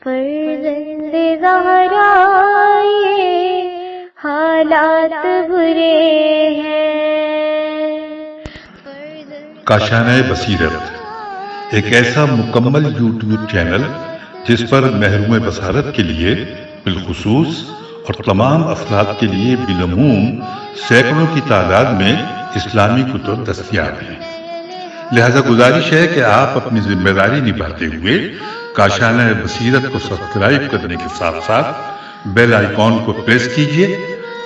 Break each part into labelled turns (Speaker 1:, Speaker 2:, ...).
Speaker 1: فرزند زہرا یہ حالات برے ہیں۔
Speaker 2: کاشانہ بصیرت ایک ایسا مکمل یوٹیوب چینل جس پر محروم بصارت کے لیے بالخصوص اور تمام افراد کے لیے بالعموم سینکڑوں کی تعداد میں اسلامی کتب دستیاب ہیں۔ لہذا گزارش ہے کہ آپ اپنی ذمہ داری نبھاتے ہوئے کاشانہ بصیرت کو سبسکرائب کرنے کے ساتھ ساتھ بیل آئیکن کو پریس کیجئے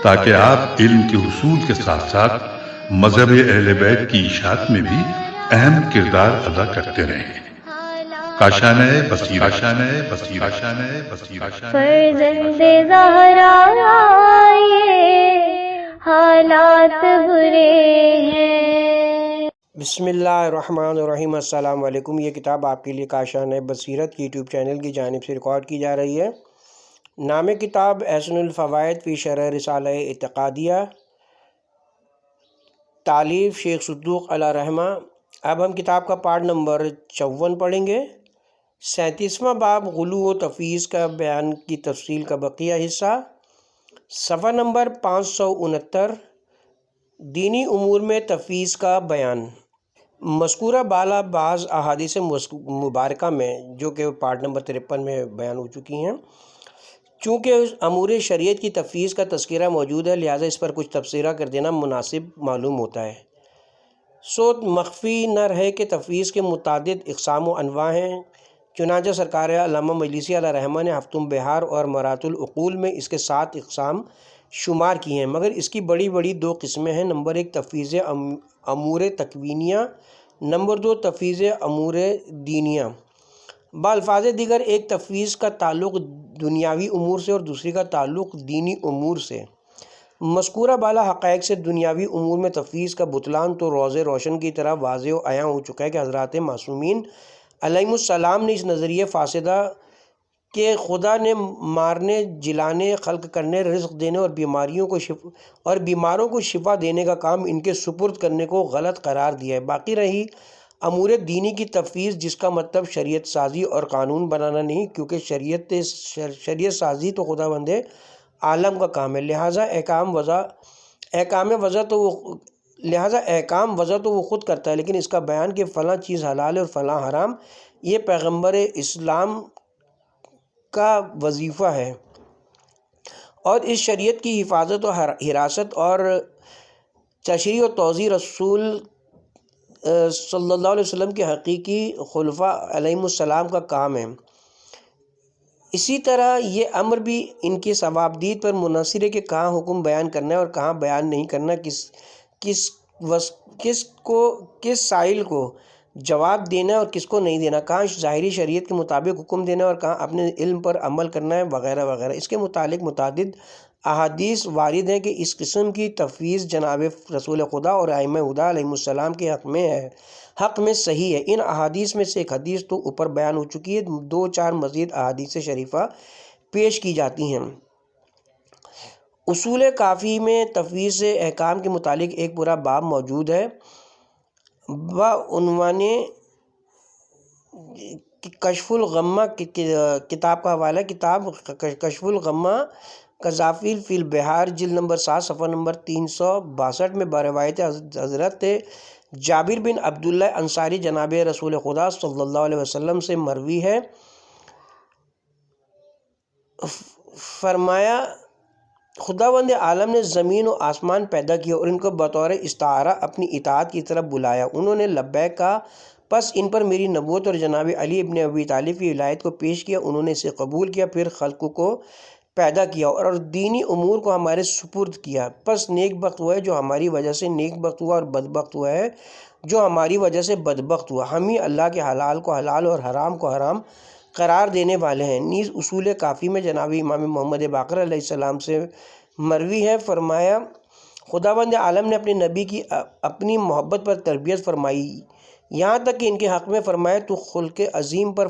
Speaker 2: تاکہ آپ علم کے حصول کے ساتھ ساتھ مذہب اہل بیت کی اشاعت میں بھی اہم کردار ادا کرتے رہیں۔ کاشانہ بصیرت۔
Speaker 1: فرزند زہرا یہ حالات برے ہیں۔
Speaker 3: بسم اللہ الرحمن الرحیم۔ السلام علیکم۔ یہ کتاب آپ کے لیے کاشانہ بصیرت یوٹیوب چینل کی جانب سے ریکارڈ کی جا رہی ہے۔ نام کتاب احسن الفوائد فی شرح رسالہ اعتقادیہ، تالیف شیخ صدوق علیہ رحمہ۔ اب ہم کتاب کا پارٹ نمبر 54 پڑھیں گے۔ 37واں باب غلو و تفویض کا بیان کی تفصیل کا بقیہ حصہ، صفحہ نمبر 569، دینی امور میں تفویض کا بیان۔ مذکورہ بالا بعض احادیث مبارکہ میں جو کہ پارٹ نمبر 53 میں بیان ہو چکی ہیں، چونکہ امور شریعت کی تفویض کا تذکرہ موجود ہے، لہٰذا اس پر کچھ تبصرہ کر دینا مناسب معلوم ہوتا ہے۔ مخفی نہ رہے کہ تفویض کے متعدد اقسام و انواع ہیں، چنانچہ سرکار علامہ مجلسی علیہ رحمہ نے ہفتم بہار اور مرات العقول میں اس کے 7 اقسام شمار کی ہیں، مگر اس کی بڑی 2 قسمیں ہیں۔ نمبر 1 تفویض امور تکوینیہ، نمبر 2 تفویض امور دینیہ۔ بالفاظ دیگر ایک تفویض کا تعلق دنیاوی امور سے اور دوسری کا تعلق دینی امور سے۔ مذکورہ بالا حقائق سے دنیاوی امور میں تفویض کا بطلان تو روز روشن کی طرح واضح و عیاں ہو چکا ہے کہ حضرات معصومین علیہم السلام نے اس نظریہ فاسدہ کہ خدا نے مارنے، جلانے، خلق کرنے، رزق دینے اور بیماروں کو شفا دینے کا کام ان کے سپرد کرنے کو غلط قرار دیا ہے۔ باقی رہی امور دینی کی تفویض، جس کا مطلب شریعت سازی اور قانون بنانا نہیں، کیونکہ شریعت سازی تو خدا بند عالم کا کام ہے، لہٰذا احکام وضع تو وہ خود کرتا ہے، لیکن اس کا بیان کہ فلاں چیز حلال ہے اور فلاں حرام، یہ پیغمبر اسلام کا وظیفہ ہے، اور اس شریعت کی حفاظت و حراست اور تشریح و توضیح رسول صلی اللہ علیہ وسلم کے حقیقی خلفاء علیہم السلام کا کام ہے۔ اسی طرح یہ امر بھی ان کی ثوابدید پر منحصر ہے کہ کہاں حکم بیان کرنا ہے اور کہاں بیان نہیں کرنا، کس سائل کو جواب دینا ہے اور کس کو نہیں دینا، کہاں ظاہری شریعت کے مطابق حکم دینا ہے اور کہاں اپنے علم پر عمل کرنا ہے، وغیرہ وغیرہ۔ اس کے متعلق متعدد احادیث وارد ہیں کہ اس قسم کی تفویض جناب رسول خدا اور ائمہ ہدی علیہم السلام کے حق میں صحیح ہے۔ ان احادیث میں سے ایک حدیث تو اوپر بیان ہو چکی ہے، 2-4 مزید احادیث شریفہ پیش کی جاتی ہیں۔ اصول کافی میں تفویض احکام کے متعلق ایک پورا باب موجود ہے، بعنوان کشف الغمہ۔ کتاب کا حوالہ کتاب کشف الغمہ قذافی فی البحار، جلد نمبر 7، صفحہ نمبر 362 میں بروایت حضرت جابر بن عبداللہ انصاری جناب رسول خدا صلی اللہ علیہ وسلم سے مروی ہے، فرمایا خداوند عالم نے زمین و آسمان پیدا کیا اور ان کو بطور استعارہ اپنی اطاعت کی طرف بلایا، انہوں نے لبیک کہا، پس ان پر میری نبوت اور جناب علی ابن ابی طالب کی ولایت کو پیش کیا، انہوں نے اسے قبول کیا، پھر خلق کو پیدا کیا اور دینی امور کو ہمارے سپرد کیا، پس نیک بخت ہوا ہے جو ہماری وجہ سے نیک بخت ہوا اور بدبخت ہوا ہے جو ہماری وجہ سے بدبخت ہوا۔ ہم ہی اللہ کے حلال کو حلال اور حرام کو حرام قرار دینے والے ہیں۔ نیز اصول کافی میں جناب امام محمد باقر علیہ السلام سے مروی ہے، فرمایا خداوند عالم نے اپنے نبی کی اپنی محبت پر تربیت فرمائی، یہاں تک کہ ان کے حق میں فرمایا تم خلق عظیم پر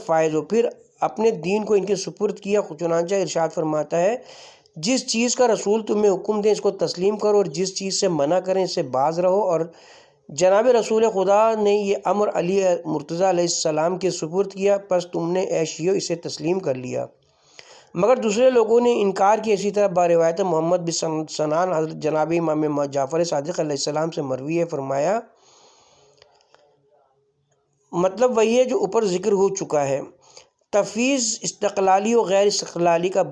Speaker 3: فائز ہو، پھر اپنے دین کو ان کے سپرد کیا۔ چنانچہ ارشاد فرماتا ہے جس چیز کا رسول تمہیں حکم دیں اس کو تسلیم کرو اور جس چیز سے منع کریں اس سے باز رہو، اور جناب رسول خدا نے یہ امر علی مرتضیٰ علیہ السلام کے سپرد کیا، پس تم نے اے شیعو اسے تسلیم کر لیا۔ مگر دوسرے لوگوں نے انکار کیا۔ اسی طرح باروایت محمد بن سنان حضرت جناب امام جعفر صادق علیہ السلام سے مروی ہے، فرمایا مطلب وہی ہے جو اوپر ذکر ہو چکا ہے۔ تفویض استقلالی و غیر استقلالی کا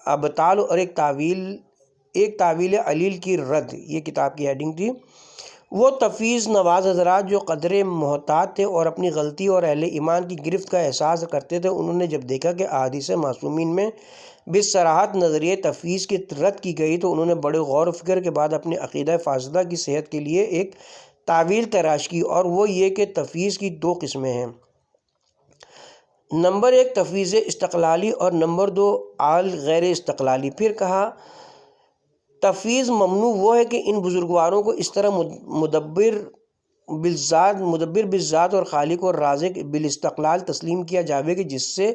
Speaker 3: ابطال اور ایک تعویل علیل کی رد، یہ کتاب کی ہیڈنگ تھی۔ وہ تفویض نواز حضرات جو قدر محتاط تھے اور اپنی غلطی اور اہل ایمان کی گرفت کا احساس کرتے تھے، انہوں نے جب دیکھا کہ احادیث معصومین میں بصراحت نظریہ تفویض کی رد کی گئی تو انہوں نے بڑے غور و فکر کے بعد اپنے عقیدہ فاسدہ کی صحت کے لیے ایک تعویل تراش کی، اور وہ یہ کہ تفویض کی دو قسمیں ہیں، نمبر 1 تفویض استقلالی اور نمبر 2 غیر استقلالی۔ پھر کہا تفویض ممنوع وہ ہے کہ ان بزرگواروں کو اس طرح مدبر بالذات اور خالق اور رازق بالاستقلال تسلیم کیا جاوے کہ جس سے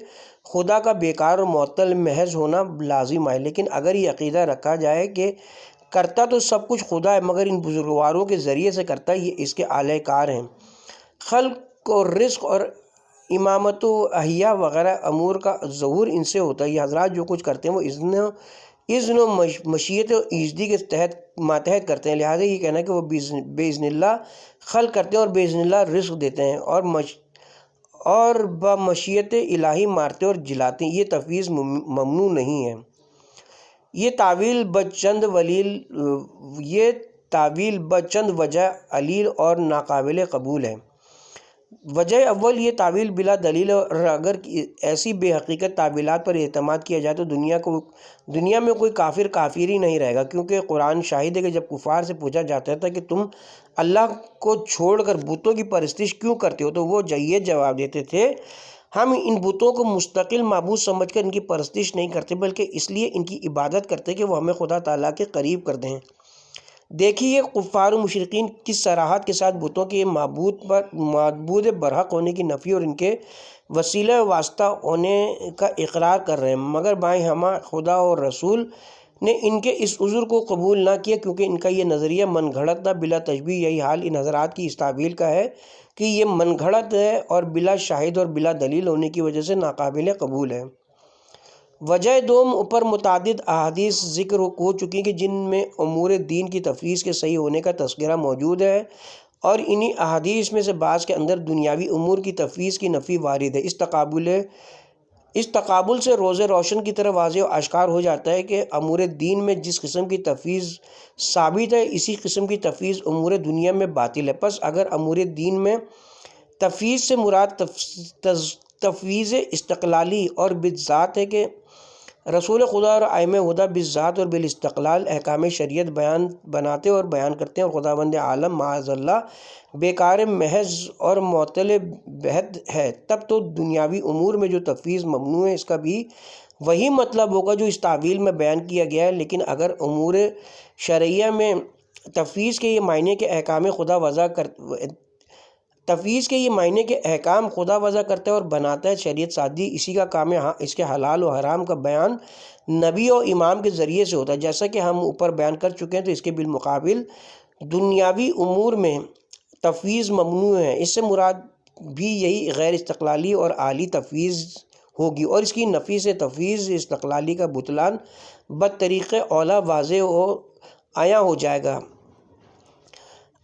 Speaker 3: خدا کا بیکار اور معطل محض ہونا لازم ہے۔ لیکن اگر یہ عقیدہ رکھا جائے کہ کرتا تو سب کچھ خدا ہے مگر ان بزرگواروں کے ذریعے سے کرتا، یہ اس کے اعلی کار ہیں۔ خلق اور رزق اور امامت و احیاء وغیرہ امور کا ظہور ان سے ہوتا ہے۔ یہ حضرات جو کچھ کرتے ہیں وہ اذن و مشیت و ایزدی کے ماتحت کرتے ہیں، لہٰذا یہ کہنا کہ وہ باذن اللہ خلق کرتے ہیں اور باذن اللہ رزق دیتے ہیں اور بمشیت الہی مارتے اور جلاتے ہیں، یہ تفویض ممنوع نہیں ہے۔ یہ تعویل بچند وجہ علیل اور ناقابل قبول ہے۔ وجہ اول، یہ تعویل بلا دلیل، اور اگر ایسی بے حقیقت تعویلات پر اعتماد کیا جائے تو دنیا میں کوئی کافر ہی نہیں رہے گا، کیونکہ قرآن شاہد ہے کہ جب کفار سے پوچھا جاتا تھا کہ تم اللہ کو چھوڑ کر بتوں کی پرستش کیوں کرتے ہو تو وہ یہ جواب دیتے تھے، ہم ان بتوں کو مستقل معبود سمجھ کر ان کی پرستش نہیں کرتے بلکہ اس لیے ان کی عبادت کرتے کہ وہ ہمیں خدا تعالیٰ کے قریب کر دیں۔ دیکھیے کفار و مشرکین کس صراحت کے ساتھ بتوں کے معبود برحق ہونے کی نفی اور ان کے وسیلہ واسطہ ہونے کا اقرار کر رہے ہیں، مگر بائیں ہمہ خدا اور رسول نے ان کے اس عذر کو قبول نہ کیا کیونکہ ان کا یہ نظریہ من گھڑت تھا بلا تشبیہ۔ یہی حال ان حضرات کی اس تعویل کا ہے کہ یہ من گھڑت ہے اور بلا شاہد اور بلا دلیل ہونے کی وجہ سے ناقابل قبول ہے۔ وجہ دوم، اوپر متعدد احادیث ذکر ہو چکی کہ جن میں امور دین کی تفویض کے صحیح ہونے کا تذکرہ موجود ہے، اور انہی احادیث میں سے بعض کے اندر دنیاوی امور کی تفویض کی نفی وارد ہے۔ اس تقابل سے روز روشن کی طرح واضح و آشکار ہو جاتا ہے کہ امور دین میں جس قسم کی تفویض ثابت ہے اسی قسم کی تفویض امور دنیا میں باطل ہے۔ پس اگر امور دین میں تفویض سے مراد تفویض استقلالی اور بالذات ہے کہ رسول خدا اور ائمہ ہدیٰ بالذات اور بالاستقلال احکام شریعت بناتے اور بیان کرتے ہیں، اور خداوند عالم معاذ اللہ بیکار محض اور معطل بہت ہے، تب تو دنیاوی امور میں جو تفویض ممنوع ہے اس کا بھی وہی مطلب ہوگا جو اس تعویل میں بیان کیا گیا ہے۔ لیکن اگر امور شرعیہ میں تفویض کے یہ معنی کے احکام خدا وضع کرتا ہے اور بناتا ہے، شریعت سازی اسی کا کام ہے۔ اس کے حلال و حرام کا بیان نبی و امام کے ذریعے سے ہوتا ہے، جیسا کہ ہم اوپر بیان کر چکے ہیں۔ تو اس کے بالمقابل دنیاوی امور میں تفویض ممنوع ہے، اس سے مراد بھی یہی غیر استقلالی اور اعلی تفویض ہوگی، اور اس کی نفی سے تفویض استقلالی کا بطلان بطریق اولا واضح عیاں ہو جائے گا۔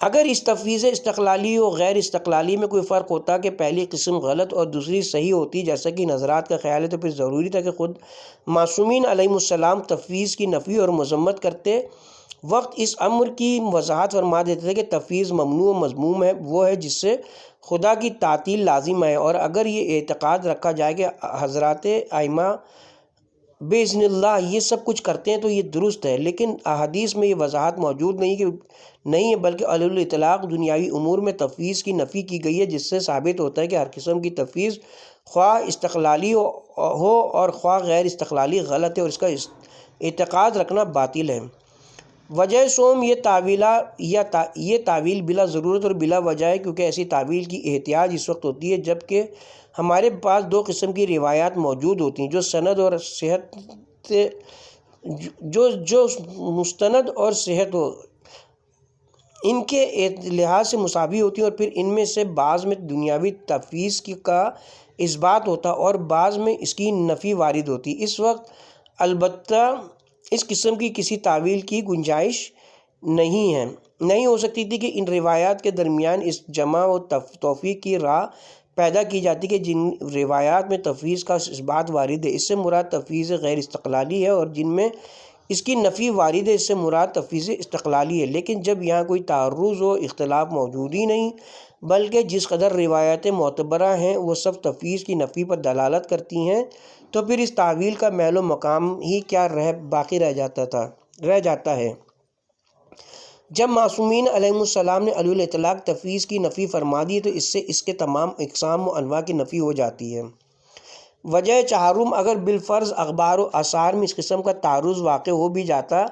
Speaker 3: اگر اس تفویض استقلالی و غیر استقلالی میں کوئی فرق ہوتا کہ پہلی قسم غلط اور دوسری صحیح ہوتی جیسا کہ نظرات کا خیال ہے، تو پھر ضروری تھا کہ خود معصومین علیہم السلام تفویض کی نفی اور مذمت کرتے وقت اس امر کی وضاحت فرما دیتے تھے کہ تفویض ممنوع و مذموم ہے وہ ہے جس سے خدا کی تعطیل لازم ہے، اور اگر یہ اعتقاد رکھا جائے کہ حضرات ائمہ باذن اللہ یہ سب کچھ کرتے ہیں تو یہ درست ہے۔ لیکن احادیث میں یہ وضاحت موجود نہیں ہے بلکہ علی الاطلاق دنیاوی امور میں تفویض کی نفی کی گئی ہے، جس سے ثابت ہوتا ہے کہ ہر قسم کی تفویض خواہ استقلالی ہو اور خواہ غیر استقلالی غلط ہے اور اس کا اعتقاد رکھنا باطل ہے۔ وجہ سوم، یہ تعویل بلا ضرورت اور بلا وجہ ہے، کیونکہ ایسی تعویل کی احتیاج اس وقت ہوتی ہے جب کہ ہمارے پاس دو قسم کی روایات موجود ہوتی ہیں، جو مستند اور صحت ہو۔ ان کے لحاظ سے مساوی ہوتی ہیں، اور پھر ان میں سے بعض میں دنیاوی تفویض کا اثبات ہوتا اور بعض میں اس کی نفی وارد ہوتی۔ اس وقت البتہ اس قسم کی کسی تعویل کی گنجائش نہیں ہو سکتی تھی کہ ان روایات کے درمیان اس جمع و توفیق کی راہ پیدا کی جاتی کہ جن روایات میں تفویض کا اثبات وارد ہے اس سے مراد تفویض غیر استقلالی ہے، اور جن میں اس کی نفی وارد ہے اس سے مراد تفویض استقلالی ہے۔ لیکن جب یہاں کوئی تعارض و اختلاف موجود ہی نہیں، بلکہ جس قدر روایتیں معتبرہ ہیں وہ سب تفویض کی نفی پر دلالت کرتی ہیں، تو پھر اس تعویل کا محل و مقام ہی کیا باقی رہ جاتا ہے۔ جب معصومین علیہم السلام نے علی الاطلاق تفویض کی نفی فرما دی تو اس سے اس کے تمام اقسام و انواع کی نفی ہو جاتی ہے۔ وجہ چہارم، اگر بالفرض اخبار و آثار میں اس قسم کا تعارض واقع ہو بھی جاتا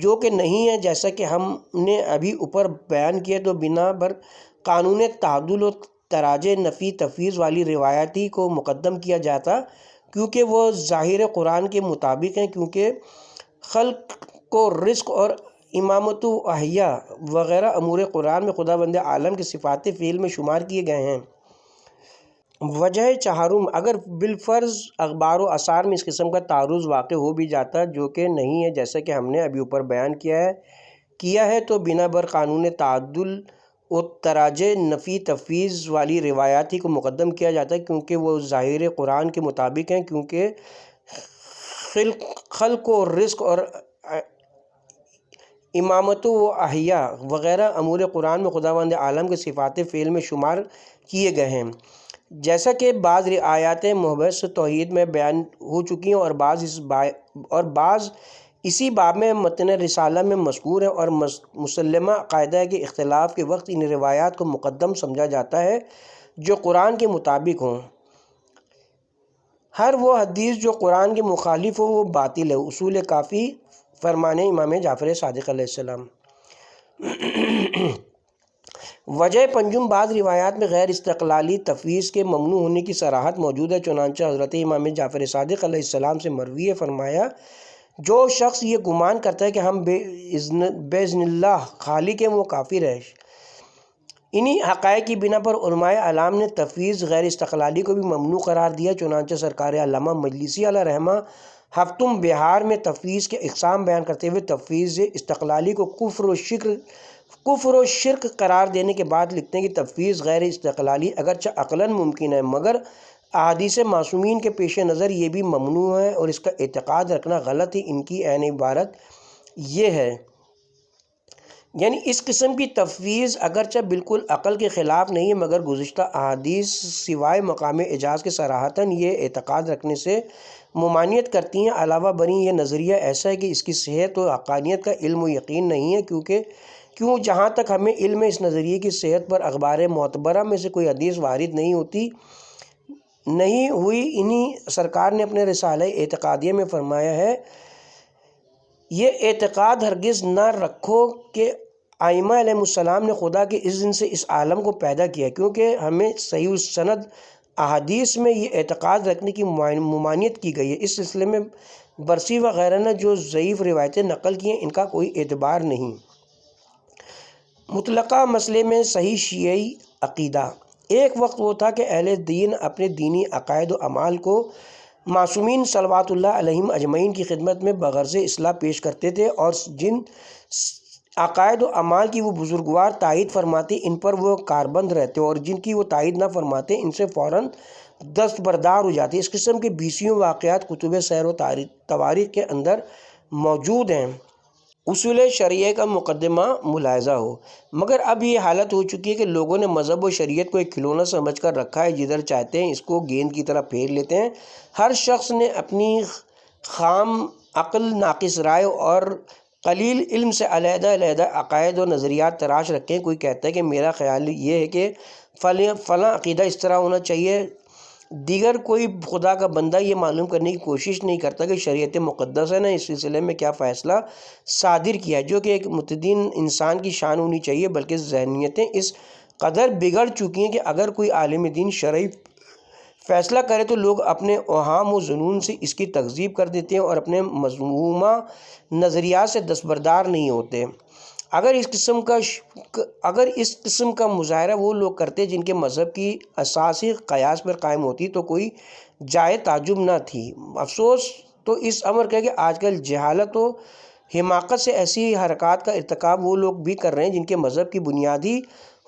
Speaker 3: جو کہ نہیں ہے جیسا کہ ہم نے ابھی اوپر بیان کیا، تو بنا بر قانون تعدل و تراج نفی تفویض والی روایتی کو مقدم کیا جاتا، کیونکہ وہ ظاہر قرآن کے مطابق ہیں، کیونکہ خلق کو رزق اور امامت و احیاء وغیرہ امور قرآن میں خداوند عالم کے صفات فعل میں شمار کیے گئے ہیں۔ وجہ چہارم، اگر بالفرض اخبار و آثار میں اس قسم کا تعارض واقع ہو بھی جاتا جو کہ نہیں ہے جیسا کہ ہم نے ابھی اوپر بیان کیا ہے تو بنا بر قانون تعدل و تراج نفی تفویض والی روایاتی کو مقدم کیا جاتا ہے، کیونکہ وہ ظاہر قرآن کے مطابق ہیں، کیونکہ خلق و رزق اور امامت و احیاء وغیرہ امور قرآن میں خداوند عالم کے صفات فعل میں شمار کیے گئے ہیں، جیسا کہ بعض آیات محبت توحید میں بیان ہو چکی ہیں اور بعض اسی باب میں متن رسالہ میں مذکور ہے، اور مسلمہ قاعدہ ہے کہ اختلاف کے وقت ان روایات کو مقدم سمجھا جاتا ہے جو قرآن کے مطابق ہوں۔ ہر وہ حدیث جو قرآن کے مخالف ہو وہ باطل ہے۔ اصول کافی فرمان امام جعفر صادق علیہ السلام۔ وجہ پنجم، بعض روایات میں غیر استقلالی تفویض کے ممنوع ہونے کی صراحت موجود ہے، چنانچہ حضرت امام جعفر صادق علیہ السلام سے مروی ہے، فرمایا جو شخص یہ گمان کرتا ہے کہ ہم بے اذن اللہ خالق ہیں وہ کافر ہے۔ انہی حقائق کی بنا پر علماء اعلام نے تفویض غیر استقلالی کو بھی ممنوع قرار دیا، چنانچہ سرکار علامہ مجلسی علیہ رحمہ ہفتم بہار میں تفویض کے اقسام بیان کرتے ہوئے تفویض استقلالی کو کفر و شرک قرار دینے کے بعد لکھتے ہیں کہ تفویض غیر استقلالی اگرچہ عقلاً ممکن ہے مگر احادیث معصومین کے پیش نظر یہ بھی ممنوع ہے اور اس کا اعتقاد رکھنا غلط ہے۔ ان کی عین عبارت یہ ہے، یعنی اس قسم کی تفویض اگرچہ بالکل عقل کے خلاف نہیں ہے مگر گزشتہ احادیث سوائے مقام اعجاز کے صراحتاً یہ اعتقاد رکھنے سے ممانعت کرتی ہیں۔ علاوہ بریں یہ نظریہ ایسا ہے کہ اس کی صحت و حقانیت کا علم و یقین نہیں ہے، کیوں جہاں تک ہمیں علم ہے اس نظریے کی صحت پر اخبار معتبرہ میں سے کوئی حدیث وارد نہیں ہوئی۔ انہی سرکار نے اپنے رسالہ اعتقادیہ میں فرمایا ہے، یہ اعتقاد ہرگز نہ رکھو کہ ائمہ علیہ السلام نے خدا کے اذن سے اس عالم کو پیدا کیا، کیونکہ ہمیں صحیح السند احادیث میں یہ اعتقاد رکھنے کی ممانعت کی گئی ہے۔ اس سلسلے میں برسی وغیرہ نے جو ضعیف روایتیں نقل کی ہیں ان کا کوئی اعتبار نہیں۔ مطلقہ مسئلے میں صحیح شیعی عقیدہ۔ ایک وقت وہ تھا کہ اہل دین اپنے دینی عقائد و اعمال کو معصومین صلوات اللہ علیہم اجمعین کی خدمت میں بغرض اصلاح پیش کرتے تھے، اور جن عقائد و اعمال کی وہ بزرگوار تائید فرماتے ان پر وہ کاربند رہتے، اور جن کی وہ تائید نہ فرماتے ان سے فوراً دستبردار ہو جاتے۔ اس قسم کے بیسیوں واقعات کتب سیر و تواریخ کے اندر موجود ہیں۔ اصول شرعیہ کا مقدمہ ملاحظہ ہو، مگر اب یہ حالت ہو چکی ہے کہ لوگوں نے مذہب و شریعت کو ایک کھلونا سمجھ کر رکھا ہے، جدھر چاہتے ہیں اس کو گیند کی طرح پھیر لیتے ہیں۔ ہر شخص نے اپنی خام عقل، ناقص رائے اور قلیل علم سے علیحدہ عقائد و نظریات تراش رکھے ہیں۔ کوئی کہتا ہے کہ میرا خیال یہ ہے کہ فلاں عقیدہ اس طرح ہونا چاہیے، دیگر کوئی خدا کا بندہ یہ معلوم کرنے کی کوشش نہیں کرتا کہ شریعت مقدس ہے نے اس سلسلے میں کیا فیصلہ صادر کیا ہے، جو کہ ایک متدین انسان کی شان ہونی چاہیے، بلکہ ذہنیتیں اس قدر بگڑ چکی ہیں کہ اگر کوئی عالم دین شرعی فیصلہ کرے تو لوگ اپنے اوہام و ظنون سے اس کی تکذیب کر دیتے ہیں اور اپنے مذمومہ نظریات سے دستبردار نہیں ہوتے۔ اگر اس قسم کا مظاہرہ وہ لوگ کرتے جن کے مذہب کی اساسی قیاس پر قائم ہوتی تو کوئی جائے تعجب نہ تھی۔ افسوس تو اس امر کا کہ آج کل جہالت و حماقت سے ایسی حرکات کا ارتکاب وہ لوگ بھی کر رہے ہیں جن کے مذہب کی بنیادی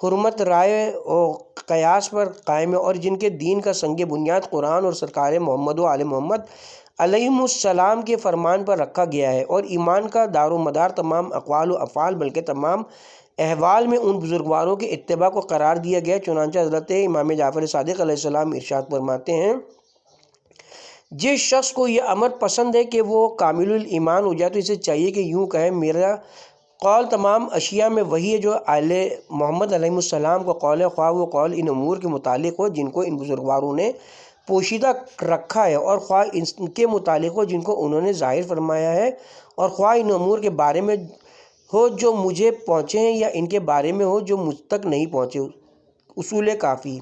Speaker 3: حرمت رائے و قیاس پر قائم ہے، اور جن کے دین کا سنگ بنیاد قرآن اور سرکار محمد و آل محمد علیہم السلام کے فرمان پر رکھا گیا ہے، اور ایمان کا دار و مدار تمام اقوال و افعال بلکہ تمام احوال میں ان بزرگواروں کے اتباع کو قرار دیا گیا۔ چنانچہ حضرت امام جعفر صادق علیہ السلام ارشاد فرماتے ہیں، جس شخص کو یہ امر پسند ہے کہ وہ کامل الایمان ہو جائے تو اسے چاہیے کہ یوں کہے، میرا قول تمام اشیاء میں وہی ہے جو آل محمد علیہ السلام کا قول ہے، خواہ وہ قول ان امور کے متعلق ہو جن کو ان بزرگواروں نے پوشیدہ رکھا ہے، اور خواہ ان کے متعلق ہو جن کو انہوں نے ظاہر فرمایا ہے، اور خواہ ان امور کے بارے میں ہو جو مجھے پہنچے ہیں یا ان کے بارے میں ہو جو مجھ تک نہیں پہنچے۔ اصول کافی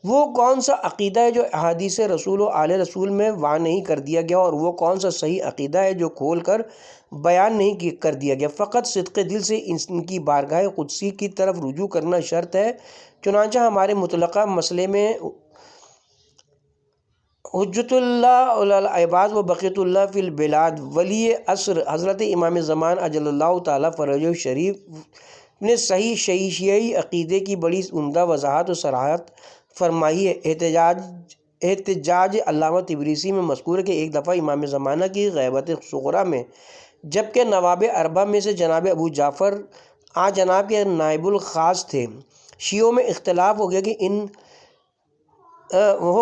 Speaker 3: وہ کون سا عقیدہ ہے جو احادیث رسول و آل رسول میں واضح نہیں کر دیا گیا، اور وہ کون سا صحیح عقیدہ ہے جو کھول کر بیان نہیں کر دیا گیا؟ فقط صدق دل سے ان کی بارگاہ قدسی کی طرف رجوع کرنا شرط ہے۔ چنانچہ ہمارے متعلقہ مسئلے میں حجت اللہ علی العباد و بقیت اللہ فی البلاد ولی عصر حضرت امام زمان اجل اللہ تعالیٰ فرجہ شریف نے صحیح شیعی عقیدے کی بڑی عمدہ وضاحت و صراحت فرمائی ہے۔ احتجاج علامہ تبریسی میں مذکور ہے کہ ایک دفعہ امام زمانہ کی غیبت صغریٰ میں جبکہ نواب اربعہ میں سے جناب ابو جعفر جناب کے نائب الخاص تھے، شیعوں میں اختلاف ہو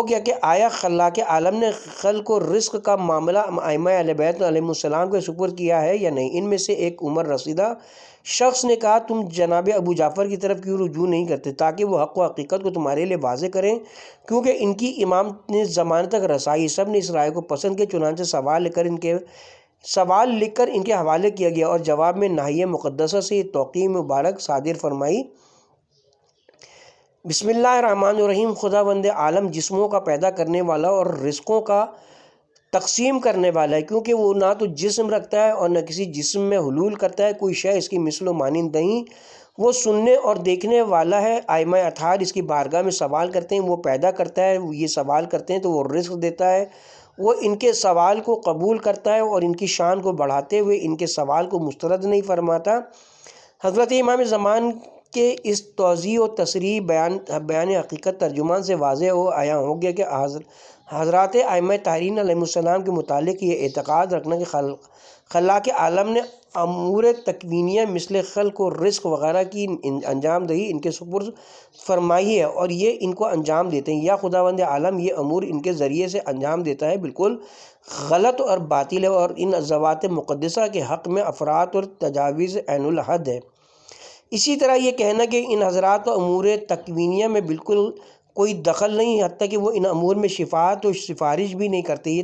Speaker 3: گیا کہ آیا خلاق عالم نے خلق و رزق کا معاملہ ائمہ اہل بیت علیہم السلام کے سپرد کیا ہے یا نہیں۔ ان میں سے ایک عمر رسیدہ شخص نے کہا، تم جناب ابو جعفر کی طرف کیوں رجوع نہیں کرتے تاکہ وہ حق و حقیقت کو تمہارے لیے واضح کریں، کیونکہ ان کی امام نے زمانے تک رسائی۔ سب نے اس رائے کو پسند کیا، چنانچہ سوال لکھ کر ان کے حوالے کیا گیا، اور جواب میں ناحیہ مقدسہ سے یہ توقیع مبارک صادر فرمائی، بسم اللہ الرحمن الرحیم، خداوند عالم جسموں کا پیدا کرنے والا اور رزقوں کا تقسیم کرنے والا ہے، کیونکہ وہ نہ تو جسم رکھتا ہے اور نہ کسی جسم میں حلول کرتا ہے، کوئی شے اس کی مثل و مانند نہیں، وہ سننے اور دیکھنے والا ہے۔ ائمہ اطہار اس کی بارگاہ میں سوال کرتے ہیں، وہ پیدا کرتا ہے، یہ سوال کرتے ہیں تو وہ رزق دیتا ہے، وہ ان کے سوال کو قبول کرتا ہے اور ان کی شان کو بڑھاتے ہوئے ان کے سوال کو مسترد نہیں فرماتا۔ حضرت امام زمان کے اس توضیح و تصریح بیان حقیقت ترجمان سے واضح ہو آیا ہو گیا کہ حضرات ائمہ طاہرین علیہ السلام کے متعلق یہ اعتقاد رکھنا کہ خلاق عالم نے امور تکوینیہ مثل خلق و رزق وغیرہ کی انجام دہی ان کے سپرد فرمائی ہے اور یہ ان کو انجام دیتے ہیں، یا خداوند عالم یہ امور ان کے ذریعے سے انجام دیتا ہے، بالکل غلط اور باطل ہے، اور ان ذوات مقدسہ کے حق میں افراط اور تجاوز عین الحد ہے۔ اسی طرح یہ کہنا کہ ان حضرات کا امور تکوینیہ میں بالکل کوئی دخل نہیں، حتیٰ کہ وہ ان امور میں شفاعت و سفارش بھی نہیں کرتے،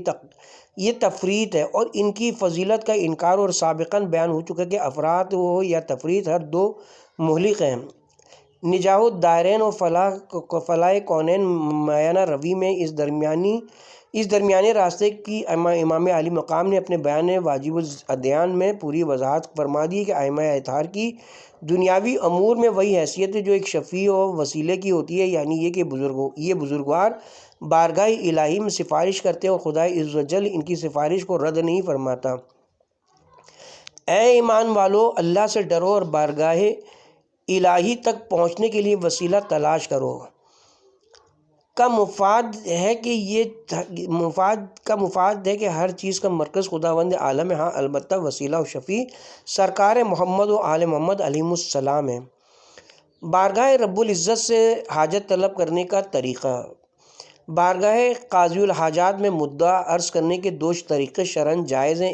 Speaker 3: یہ تفریط ہے، اور ان کی فضیلت کا انکار اور سابقاً بیان ہو چکا کہ افراط ہو یا تفریط ہر دو مہلک ہیں۔ نجاح الدارین و فلاح کونین معینہ روی میں اس درمیانے راستے کی امام علی مقام نے اپنے بیان واجب الادیان میں پوری وضاحت فرما دی کہ ائمہ اطہار کی دنیاوی امور میں وہی حیثیت ہے جو ایک شفیع و وسیلے کی ہوتی ہے، یعنی یہ کہ یہ بزرگوار بارگاہ الہی میں سفارش کرتے ہیں اور خدا عز و جل ان کی سفارش کو رد نہیں فرماتا۔ اے ایمان والو، اللہ سے ڈرو اور بارگاہ الہی تک پہنچنے کے لیے وسیلہ تلاش کرو۔ کا مفاد ہے کہ ہر چیز کا مرکز خداوند عالم ہے، ہاں البتہ وسیلہ و شفیع سرکار محمد و آل محمد علیہم السلام ہے۔ بارگاہ رب العزت سے حاجت طلب کرنے کا طریقہ۔ بارگاہ قاضی الحاجات میں مدعا عرض کرنے کے دو طریقے شرعاً جائز ہیں،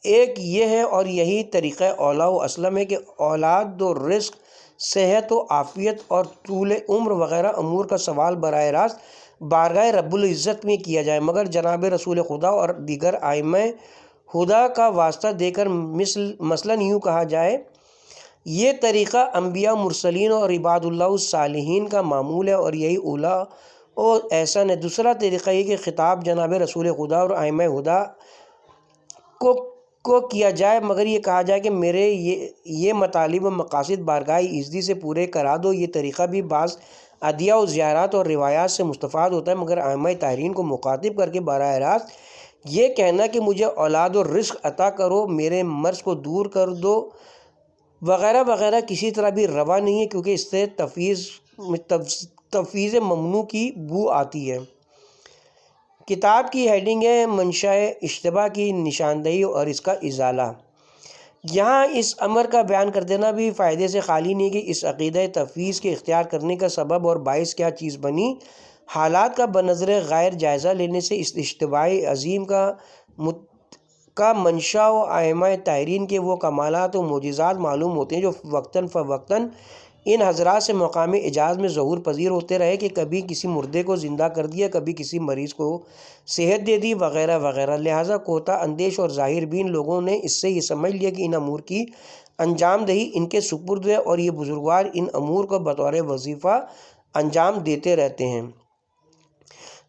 Speaker 3: ایک یہ ہے اور یہی طریقہ اولیاء و اسلم ہے کہ اولاد و رزق، صحت و عافیت اور طول عمر وغیرہ امور کا سوال براہ راست بارگاہ رب العزت میں کیا جائے، مگر جناب رسول خدا اور دیگر ائمہ ہدیٰ کا واسطہ دے کر مثلاً یوں کہا جائے۔ یہ طریقہ انبیاء، مرسلین اور عباد اللہ الصالحین کا معمول ہے اور یہی اولیٰ و احسان ہے۔ دوسرا طریقہ یہ کہ خطاب جناب رسول خدا اور ائمہ ہدیٰ کو کیا جائے، مگر یہ کہا جائے کہ میرے یہ مطالب و مقاصد بارگاہ ایزدی سے پورے کرا دو۔ یہ طریقہ بھی بعض ادعیہ و زیارات اور روایات سے مستفاد ہوتا ہے، مگر ائمہ طاہرین کو مخاطب کر کے براہ راست یہ کہنا کہ مجھے اولاد و رزق عطا کرو، میرے مرض کو دور کر دو وغیرہ وغیرہ کسی طرح بھی روا نہیں ہے، کیونکہ اس سے تفویض ممنوع کی بو آتی ہے۔ کتاب کی ہیڈنگ ہے منشاء اشتباہ کی نشاندہی اور اس کا ازالہ۔ یہاں اس امر کا بیان کر دینا بھی فائدے سے خالی نہیں کہ اس عقیدہ تفویض کے اختیار کرنے کا سبب اور باعث کیا چیز بنی۔ حالات کا بنظر غیر جائزہ لینے سے اس اشتباہ عظیم کا منشا و ائمہ طاہرین کے وہ کمالات و معجزات معلوم ہوتے ہیں جو وقتاً فوقتاً ان حضرات سے مقام اعجاز میں ظہور پذیر ہوتے رہے، کہ کبھی کسی مردے کو زندہ کر دیا، کبھی کسی مریض کو صحت دے دی وغیرہ وغیرہ۔ لہٰذا کوتاہ اندیش اور ظاہر بین لوگوں نے اس سے یہ سمجھ لیا کہ ان امور کی انجام دہی ان کے سپرد ہے، اور یہ بزرگوار ان امور کو بطور وظیفہ انجام دیتے رہتے ہیں۔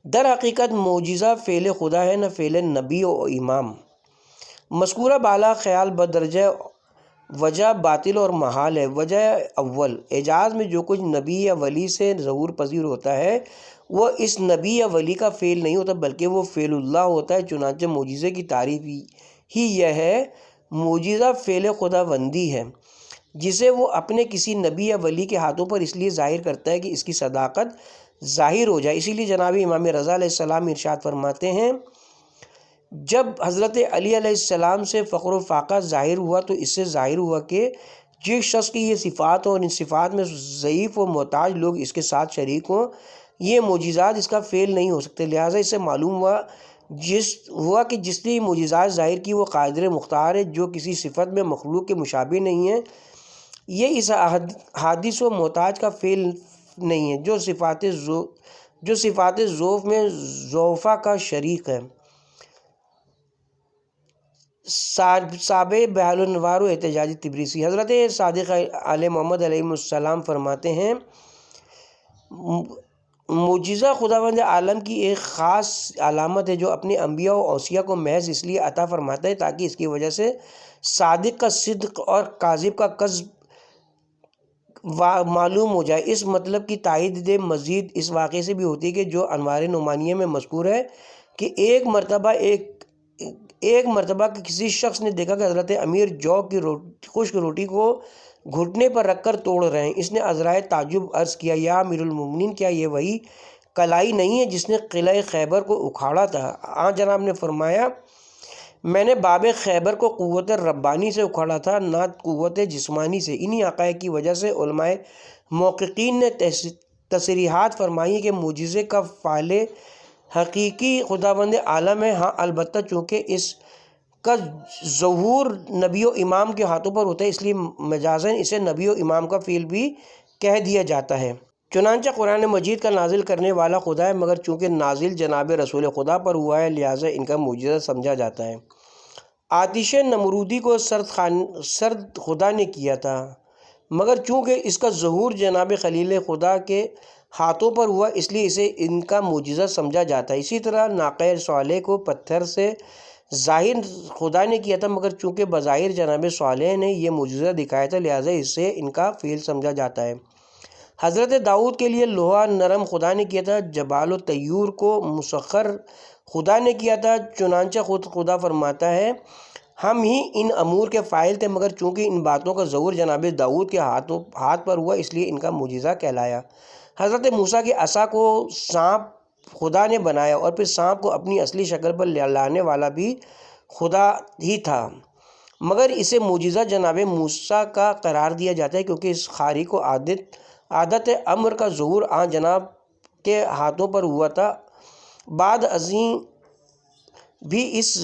Speaker 3: در حقیقت معجزہ فعل خدا ہے، نہ فعل نبی و امام۔ مذکورہ بالا خیال بدرجہ وجہ باطل اور محال ہے۔ وجہ اول، اعجاز میں جو کچھ نبی یا ولی سے ظہور پذیر ہوتا ہے وہ اس نبی یا ولی کا فعل نہیں ہوتا، بلکہ وہ فعل اللہ ہوتا ہے۔ چنانچہ معجزے کی تعریف ہی یہ ہے، معجزہ فعل خدا بندی ہے جسے وہ اپنے کسی نبی یا ولی کے ہاتھوں پر اس لیے ظاہر کرتا ہے کہ اس کی صداقت ظاہر ہو جائے۔ اسی لیے جناب امام رضا علیہ السلام ارشاد فرماتے ہیں، جب حضرت علی علیہ السلام سے فقر و فاقہ ظاہر ہوا تو اس سے ظاہر ہوا کہ جس شخص کی یہ صفات ہوں اور ان صفات میں ضعیف و محتاج لوگ اس کے ساتھ شریک ہوں، یہ معجزات اس کا فعل نہیں ہو سکتے۔ لہٰذا اس سے معلوم ہوا کہ جس نے معجزات ظاہر کی وہ قادر مختار ہے، جو کسی صفت میں مخلوق کے مشابہ نہیں ہے۔ یہ اس حادث و محتاج کا فعل نہیں ہے جو صفات ذوف میں ضعفاء کا شریک ہے۔ سابع بحال النوار و احتجاجی تبریسی، حضرت صادق آل محمد علیہ السلام فرماتے ہیں، معجزہ خداوند عالم کی ایک خاص علامت ہے جو اپنے انبیاء و اوصیاء کو محض اس لیے عطا فرماتا ہے تاکہ اس کی وجہ سے صادق کا صدق اور کاذب کا کذب معلوم ہو جائے۔ اس مطلب کی تائید مزید اس واقعے سے بھی ہوتی ہے کہ جو انوار نعمانیہ میں مذکور ہے کہ ایک مرتبہ کسی شخص نے دیکھا کہ حضرت امیر جو کی خشک روٹی کو گھٹنے پر رکھ کر توڑ رہے ہیں۔ اس نے عذرائے تعجب عرض کیا، یا امیر المومنین، کیا یہ وہی کلائی نہیں ہے جس نے قلعہ خیبر کو اکھاڑا تھا؟ آن جناب نے فرمایا، میں نے باب خیبر کو قوت ربانی سے اکھاڑا تھا، نہ قوت جسمانی سے۔ انہی عقائد کی وجہ سے علماء محققین نے تصریحات فرمائی کہ معجزے کا فاعل حقیقی خداوند عالم ہے۔ ہاں البتہ چونکہ اس کا ظہور نبی و امام کے ہاتھوں پر ہوتا ہے، اس لیے مجازاً اسے نبی و امام کا فعل بھی کہہ دیا جاتا ہے۔ چنانچہ قرآن مجید کا نازل کرنے والا خدا ہے، مگر چونکہ نازل جناب رسول خدا پر ہوا ہے لہٰذا ان کا معجزہ سمجھا جاتا ہے۔ آتش نمرودی کو سرد خدا نے کیا تھا، مگر چونکہ اس کا ظہور جناب خلیل خدا کے ہاتھوں پر ہوا اس لیے اسے ان کا معجزہ سمجھا جاتا ہے۔ اسی طرح ناقہ صالح کو پتھر سے ظاہر خدا نے کیا تھا، مگر چونکہ بظاہر جناب صالح نے یہ معجزہ دکھایا تھا لہٰذا اس سے ان کا فعل سمجھا جاتا ہے۔ حضرت داؤد کے لیے لوہا نرم خدا نے کیا تھا، جبال و طیور کو مسخر خدا نے کیا تھا۔ چنانچہ خود خدا فرماتا ہے، ہم ہی ان امور کے فاعل تھے، مگر چونکہ ان باتوں کا ظہور جناب داؤد کے ہاتھ پر ہوا اس لیے ان کا معجزہ کہلایا۔ حضرت موسیٰ کے عصا کو سانپ خدا نے بنایا، اور پھر سانپ کو اپنی اصلی شکل پر لانے والا بھی خدا ہی تھا، مگر اسے معجزہ جناب موسیٰ کا قرار دیا جاتا ہے کیونکہ اس خاری کو عادت امر کا ظہور آن جناب کے ہاتھوں پر ہوا تھا۔ بعد ازیں بھی اس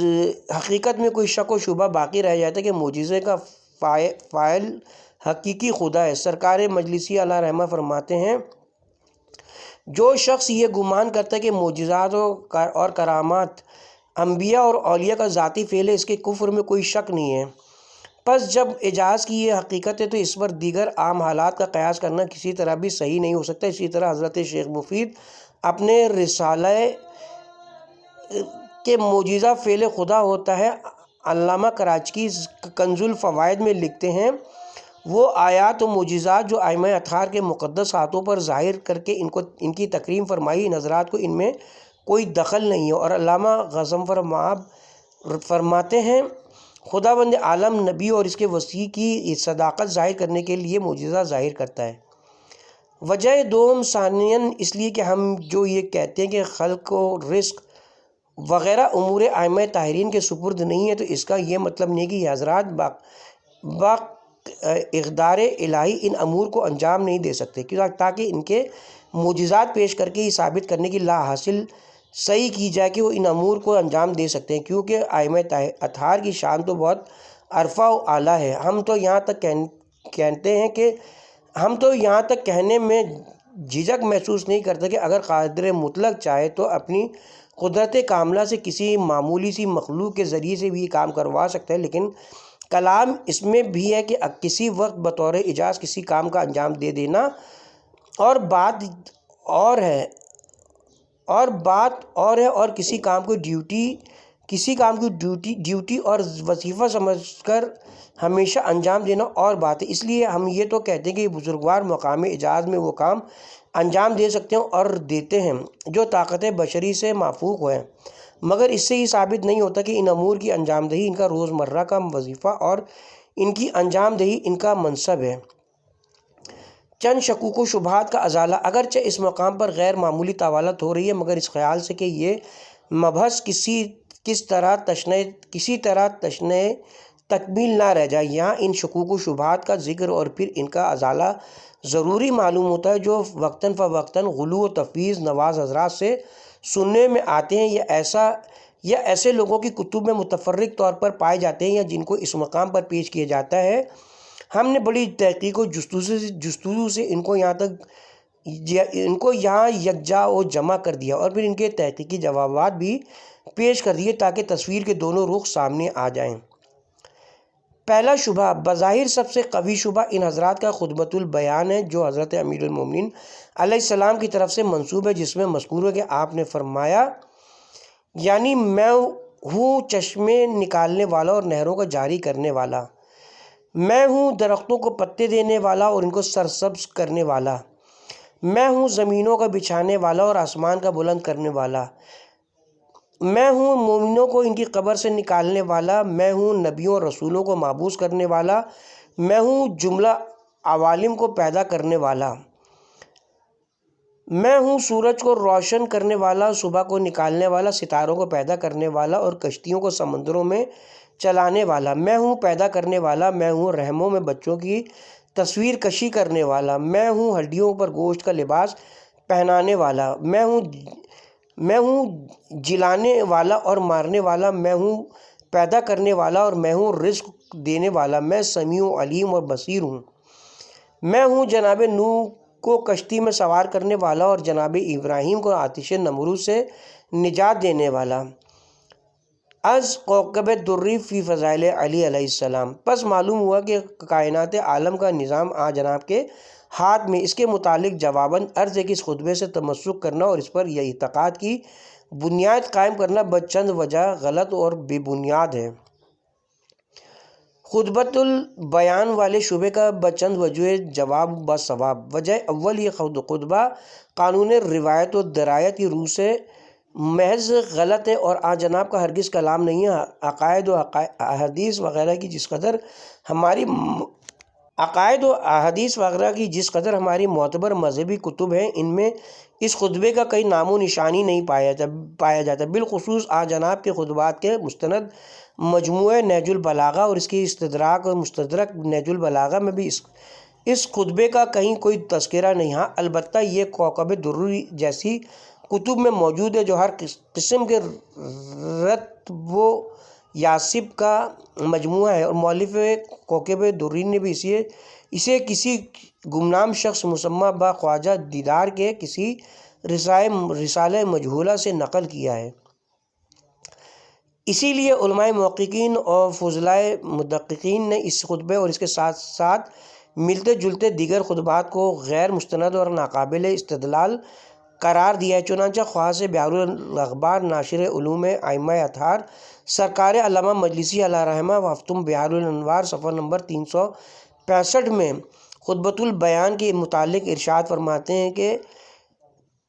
Speaker 3: حقیقت میں کوئی شک و شبہ باقی رہ جاتا ہے کہ معجزے کا فاعل حقیقی خدا ہے۔ سرکار مجلسی علیہ رحمہ فرماتے ہیں، جو شخص یہ گمان کرتا ہے کہ معجزات اور کرامات انبیاء اور اولیاء کا ذاتی فعل ہے، اس کے کفر میں کوئی شک نہیں ہے۔ پس جب اعجاز کی یہ حقیقت ہے تو اس پر دیگر عام حالات کا قیاس کرنا کسی طرح بھی صحیح نہیں ہو سکتا۔ اسی طرح حضرت شیخ مفید اپنے رسالہ کہ معجزہ فعل خدا ہوتا ہے علامہ کراچی کنز الفوائد میں لکھتے ہیں، وہ آیات و معجزات جو ائمہ اطہار کے مقدس ہاتھوں پر ظاہر کر کے ان کی تکریم فرمائی، ان حضرات کو ان میں کوئی دخل نہیں ہے۔ اور علامہ غضنفر مآب فرماتے ہیں، خداوند عالم نبی اور اس کے وسیع کی صداقت ظاہر کرنے کے لیے معجزہ ظاہر کرتا ہے۔ وجہ دوم ثانیاً اس لیے کہ ہم جو یہ کہتے ہیں کہ خلق و رزق وغیرہ امور ائمہ طاہرین کے سپرد نہیں ہے، تو اس کا یہ مطلب نہیں کہ یہ حضرات با اقدار الہی ان امور کو انجام نہیں دے سکتے، تاکہ ان کے معجزات پیش کر کے یہ ثابت کرنے کی لا حاصل صحیح کی جائے کہ وہ ان امور کو انجام دے سکتے ہیں، کیونکہ ائمہ اطہار کی شان تو بہت عرفہ و اعلیٰ ہے۔ ہم تو یہاں تک کہنے میں جھجک محسوس نہیں کرتے کہ اگر قادر مطلق چاہے تو اپنی قدرت کاملہ سے کسی معمولی سی مخلوق کے ذریعے سے بھی یہ کام کروا سکتا ہے، لیکن کلام اس میں بھی ہے کہ کسی وقت بطور اجاز کسی کام کا انجام دے دینا اور بات اور ہے اور کسی کام کو ڈیوٹی اور وظیفہ سمجھ کر ہمیشہ انجام دینا اور بات ہے۔ اس لیے ہم یہ تو کہتے ہیں کہ یہ بزرگوار مقام اجاز میں وہ کام انجام دے سکتے ہیں اور دیتے ہیں جو طاقت بشری سے مافوق ہیں، مگر اس سے یہ ثابت نہیں ہوتا کہ ان امور کی انجام دہی ان کا روزمرہ کا وظیفہ اور ان کی انجام دہی ان کا منصب ہے۔ چند شکوک و شبہات کا ازالہ۔ اگرچہ اس مقام پر غیر معمولی طوالت ہو رہی ہے، مگر اس خیال سے کہ یہ مبحث کسی طرح تشنہ تکمیل نہ رہ جائے، یہاں ان شکوک و شبہات کا ذکر اور پھر ان کا ازالہ ضروری معلوم ہوتا ہے، جو وقتاً فوقتاً غلو و تفویض نواز حضرات سے سننے میں آتے ہیں یا ایسے لوگوں کی کتب میں متفرق طور پر پائے جاتے ہیں یا جن کو اس مقام پر پیش کیا جاتا ہے۔ ہم نے بڑی تحقیق و جستجو سے ان کو یہاں یکجا و جمع کر دیا اور پھر ان کے تحقیقی جوابات بھی پیش کر دیے تاکہ تصویر کے دونوں رخ سامنے آ جائیں۔ پہلا شبہ، بظاہر سب سے قوی شبہ ان حضرات کا خطبۃ البیان ہے، جو حضرت امیر المومنین علیہ السلام کی طرف سے منسوب ہے، جس میں مذکور ہے کہ آپ نے فرمایا، یعنی میں ہوں چشمے نکالنے والا اور نہروں کا جاری کرنے والا، میں ہوں درختوں کو پتے دینے والا اور ان کو سرسبز کرنے والا، میں ہوں زمینوں کا بچھانے والا اور آسمان کا بلند کرنے والا، میں ہوں مومنوں کو ان کی قبر سے نکالنے والا، میں ہوں نبیوں اور رسولوں کو مابعوث کرنے والا، میں ہوں جملہ عوالم کو پیدا کرنے والا، میں ہوں سورج کو روشن کرنے والا، صبح کو نکالنے والا، ستاروں کو پیدا کرنے والا اور کشتیوں کو سمندروں میں چلانے والا، میں ہوں پیدا کرنے والا، میں ہوں رحموں میں بچوں کی تصویر کشی کرنے والا، میں ہوں ہڈیوں پر گوشت کا لباس پہنانے والا، میں ہوں جلانے والا اور مارنے والا، میں ہوں پیدا کرنے والا اور میں ہوں رزق دینے والا، میں سمیع علیم اور بصیر ہوں، میں ہوں جناب نوح کو کشتی میں سوار کرنے والا اور جناب ابراہیم کو آتش نمرود سے نجات دینے والا۔ از کوكب دری فی فضائل علی علیہ السلام۔ پس معلوم ہوا کہ کائنات عالم کا نظام جناب کے ہاتھ میں، اس کے متعلق جواباً عرض ہے کہ اس خطبے سے تمسک کرنا اور اس پر یہ اعتقاد کی بنیاد قائم کرنا بچند وجہ غلط اور بے بنیاد ہے۔ خطبۃ البیان والے شبے کا بچند وجہ جواب بثواب۔ وجہ اول، یہ خطبہ قانون روایت و درایت کی روح سے محض غلط ہے اور جناب کا ہرگز کلام نہیں ہے۔ عقائد و احادیث وغیرہ کی جس قدر ہماری معتبر مذہبی کتب ہیں، ان میں اس خطبے کا کوئی نام و نشانی نہیں پایا جاتا۔ بالخصوص جناب کے خطبات کے مستند مجموعہ نہج البلاغہ اور اس کی استدراک اور مستدرک نہج البلاغہ میں بھی اس خطبے کا کہیں کوئی تذکرہ نہیں۔ ہاں البتہ یہ کوكب دری جیسی کتب میں موجود ہے جو ہر قسم کے رتب و یاسب کا مجموعہ ہے، اور مؤلف کوكب دری نے بھی اسے کسی گمنام شخص مسمى با خواجہ دیدار کے کسی رسالہ مجہولہ سے نقل کیا ہے۔ اسی لیے علماء محققین اور فضلائے مدققین نے اس خطبے اور اس کے ساتھ ساتھ ملتے جلتے دیگر خطبات کو غیر مستند اور ناقابل استدلال قرار دیا ہے۔ چنانچہ خواص بحار الاخبار ناشر علوم ائمہ اطہار سرکار علامہ مجلسی علیہ رحمہ وفتم بحار الانوار صفحہ نمبر 365 میں خطبۃ البیان کے متعلق ارشاد فرماتے ہیں کہ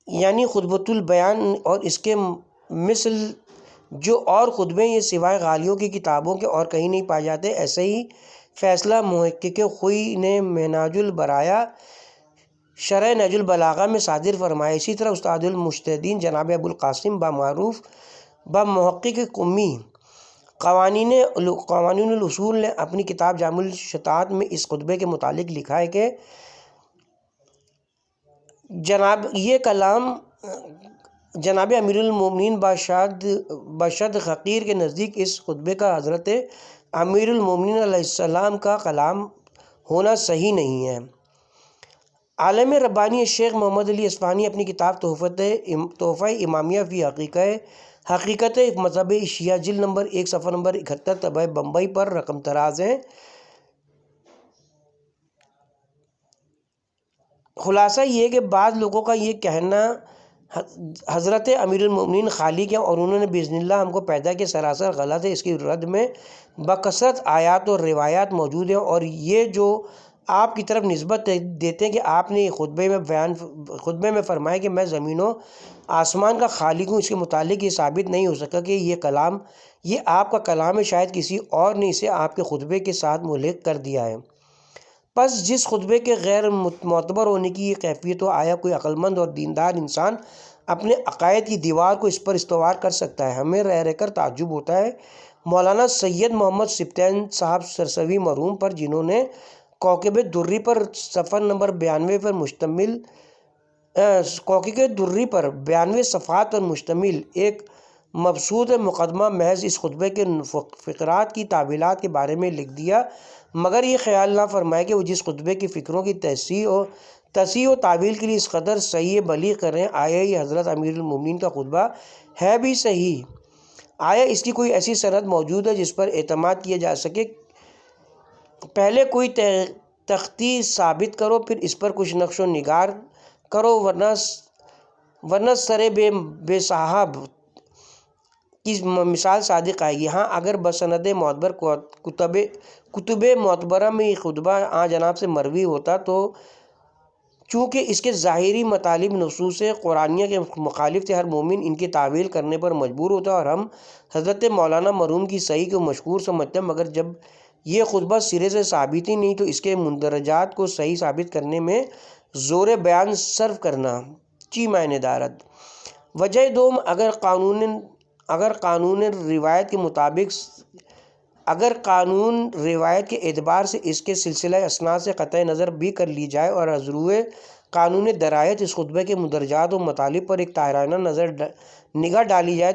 Speaker 3: یعنی خطبۃ البیان اور اس کے مثل جو اور خطبے یہ سوائے غالیوں کی کتابوں کے اور کہیں نہیں پائے جاتے۔ ایسے ہی فیصلہ محقق خوئی نے منہاج البرایا شرح نہج البلاغہ میں صادر فرمایا۔ اسی طرح استاد المجتہدین جناب ابو القاسم بمعروف محقق قمی قوانین الاصول نے اپنی کتاب جامع الشتات میں اس خطبے کے متعلق لکھا ہے کہ یہ کلام جناب امیر المومنین باشد حقیر کے نزدیک اس خطبے کا حضرت امیر المومنین علیہ السلام کا کلام ہونا صحیح نہیں ہے۔ عالم ربانی شیخ محمد علی اصفہانی اپنی کتاب تحفہ امامیہ فی حقیقت مذہب شیعہ جلد نمبر 1 صفحہ نمبر 71 طبع بمبئی پر رقم طراز ہیں۔ خلاصہ یہ کہ بعض لوگوں کا یہ کہنا حضرت امیر المومنین خالق ہیں اور انہوں نے باذن اللہ ہم کو پیدا کیا سراسر غلط ہے۔ اس کی رد میں بکثرت آیات اور روایات موجود ہیں، اور یہ جو آپ کی طرف نسبت دیتے ہیں کہ آپ نے خطبے میں فرمایا کہ میں زمین و آسمان کا خالق ہوں، اس کے متعلق یہ ثابت نہیں ہو سکا کہ یہ آپ کا کلام ہے، شاید کسی اور نے اسے آپ کے خطبے کے ساتھ ملحق کر دیا ہے۔ پس جس خطبے کے غیر معتبر ہونے کی یہ کیفیت ہو، آیا کوئی عقلمند اور دیندار انسان اپنے عقائد کی دیوار کو اس پر استوار کر سکتا ہے؟ ہمیں رہ کر تعجب ہوتا ہے۔ مولانا سید محمد سبطین صاحب سرسوی مرحوم پر، جنہوں نے کوکب دری پر صفحہ نمبر 92 پر مشتمل کوکب دری پر 92 صفحات پر مشتمل ایک مبسوط مقدمہ محض اس خطبے کے فقرات کی تعویلات کے بارے میں لکھ دیا، مگر یہ خیال نہ فرمائے کہ وہ جس خطبے کی فکروں کی تصحیح و تعویل کے لیے اس قدر صحیح بلیغ کر رہے ہیں، آیا یہ حضرت امیر المومنین کا خطبہ ہے بھی صحیح؟ آیا اس کی کوئی ایسی سند موجود ہے جس پر اعتماد کیا جا سکے؟ پہلے کوئی تختی ثابت کرو، پھر اس پر کچھ نقش و نگار کرو، ورنہ سر بے صاحب کی مثال صادق آئے گی۔ ہاں اگر بسند معتبر کتب معتبرہ میں یہ خطبہ آن جناب سے مروی ہوتا تو چونکہ اس کے ظاہری مطالب نصوص قرآنیہ کے مخالف تھے، ہر مومن ان کی تعویل کرنے پر مجبور ہوتا اور ہم حضرت مولانا مرحوم کی صحیح کو مشکور سمجھتے ہیں، مگر جب یہ خطبہ سرے سے ثابت ہی نہیں تو اس کے مندرجات کو صحیح ثابت کرنے میں زور بیان صرف کرنا چی معنی دارد۔ وجہ دوم اگر قانون روایت کے اعتبار سے اس کے سلسلہ اسناد سے قطع نظر بھی کر لی جائے اور از روئے قانون درایت اس خطبے کے مندرجات و مطالب پر ایک طاہرانہ نگاہ ڈالی جائے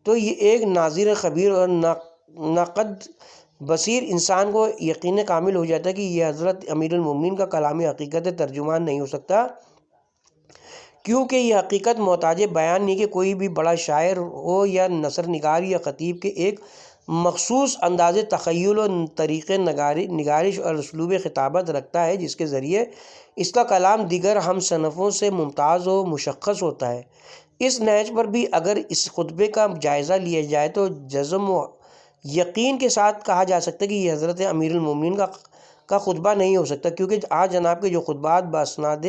Speaker 3: تو یہ ایک ناظر خبیر اور ناقد بصیر انسان کو یقین کامل ہو جاتا ہے کہ یہ حضرت امیر المومنین کا کلام حقیقت ترجمان نہیں ہو سکتا، کیونکہ یہ حقیقت محتاج بیان نہیں کہ کوئی بھی بڑا شاعر ہو یا نثر نگار یا خطیب کے ایک مخصوص انداز تخیل و طریقے نگارش اور اسلوب خطابت رکھتا ہے جس کے ذریعے اس کا کلام دیگر ہم صنفوں سے ممتاز و مشخص ہوتا ہے۔ اس نہج پر بھی اگر اس خطبے کا جائزہ لیا جائے تو جزم و یقین کے ساتھ کہا جا سکتا ہے کہ یہ حضرت امیر المومنین کا خطبہ نہیں ہو سکتا، کیونکہ آج جناب کے جو خطبات باسناد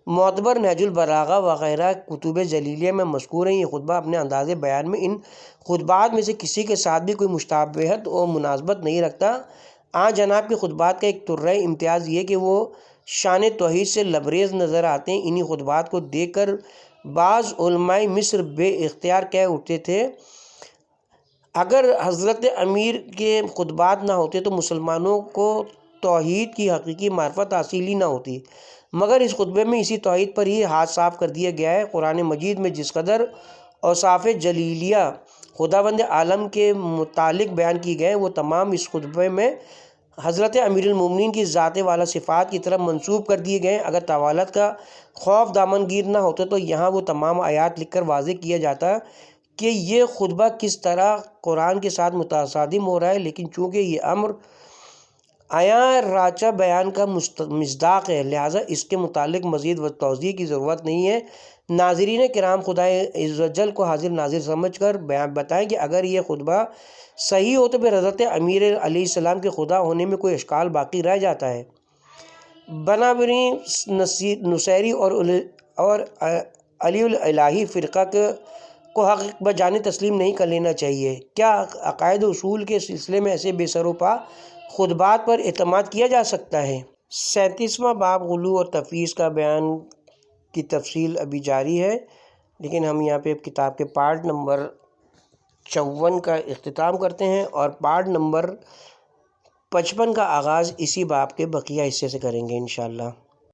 Speaker 3: معتبر نہج البلاغہ وغیرہ کتب جلیلیہ میں مذکور ہیں، یہ خطبہ اپنے انداز بیان میں ان خطبات میں سے کسی کے ساتھ بھی کوئی مشابہت و مناسبت نہیں رکھتا۔ آج جناب کے خطبات کا ایک طرح امتیاز یہ کہ وہ شان توحید سے لبریز نظر آتے ہیں۔ انہی خطبات کو دیکھ کر بعض علماء مصر بے اختیار کہہ اٹھتے تھے، اگر حضرت امیر کے خطبات نہ ہوتے تو مسلمانوں کو توحید کی حقیقی معرفت حاصل ہی نہ ہوتی، مگر اس خطبے میں اسی توحید پر ہی ہاتھ صاف کر دیا گیا ہے۔ قرآن مجید میں جس قدر اوصاف جلیلیہ خداوند عالم کے متعلق بیان کی گئے وہ تمام اس خطبے میں حضرت امیر المومنین کی ذات والا صفات کی طرف منسوب کر دیے گئے ہیں۔ اگر طوالت کا خوف دامن گیر نہ ہوتا تو یہاں وہ تمام آیات لکھ کر واضح کیا جاتا کہ یہ خطبہ کس طرح قرآن کے ساتھ متصادم ہو رہا ہے، لیکن چونکہ یہ امر آیا راچہ بیان کا مصداق ہے، لہٰذا اس کے متعلق مزید توضیح کی ضرورت نہیں ہے۔ ناظرین کرام، خدائے عز و جل کو حاضر ناظر سمجھ کر بتائیں کہ اگر یہ خطبہ صحیح ہو تو پھر حضرت امیر علیہ السلام کے خدا ہونے میں کوئی اشکال باقی رہ جاتا ہے۔ بنابراین نصیری اور علی الہی فرقہ کو حق بجانب تسلیم نہیں کر لینا چاہیے۔ کیا عقائد و اصول کے سلسلے میں ایسے بے سر و پا خطبات پر اعتماد کیا جا سکتا ہے؟ 37واں باب غلو اور تفویض کا بیان کی تفصیل ابھی جاری ہے، لیکن ہم یہاں پہ کتاب کے پارٹ نمبر 54 کا اختتام کرتے ہیں اور پارٹ نمبر 55 کا آغاز اسی باب کے بقیہ حصے سے کریں گے انشاءاللہ۔